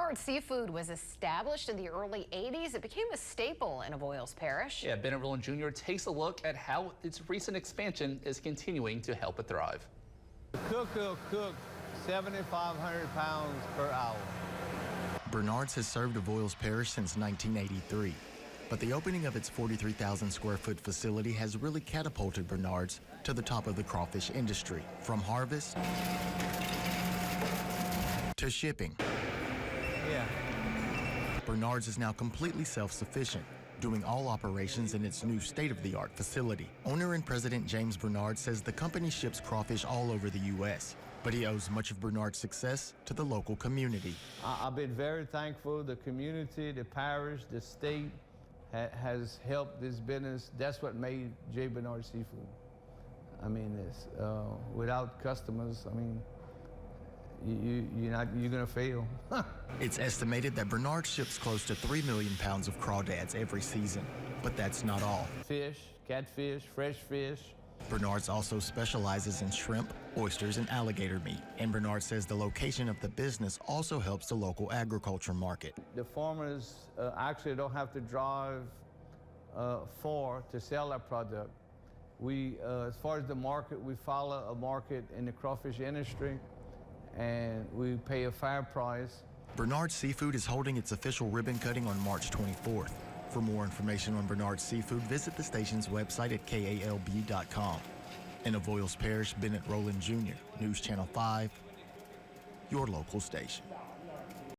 Bernard Seafood was established in the early 80s. It became a staple in Avoyelles Parish. Yeah, Bennett Rowland Jr. takes a look at how its recent expansion is continuing to help it thrive. The cook will cook 7,500 pounds per hour. Bernard's has served Avoyelles Parish since 1983, but the opening of its 43,000 square foot facility has really catapulted Bernard's to the top of the crawfish industry, from harvest to shipping. Yeah. Bernard's is now completely self-sufficient, doing all operations in its new state-of-the-art facility. Owner and President James Bernard says the company ships crawfish all over the U.S., but he owes much of Bernard's success to the local community. I've been very thankful. The community, the parish, the state has helped this business. That's what made J. Bernard Seafood. I mean, without customers, I mean, you're gonna fail. It's estimated that Bernard ships close to 3 million pounds of crawdads every season, but that's not all. Fish, catfish, fresh fish. Bernard's also specializes in shrimp, oysters, and alligator meat, and Bernard says the location of the business also helps the local agriculture market. The farmers actually don't have to drive far to sell our product. We, as far as the market, we follow a market in the crawfish industry, and we pay a fair price. Bernard's Seafood is holding its official ribbon cutting on March 24th. For more information on Bernard's Seafood, visit the station's website at kalb.com. In Avoyelles Parish, Bennett Rowland Jr., News Channel 5, your local station.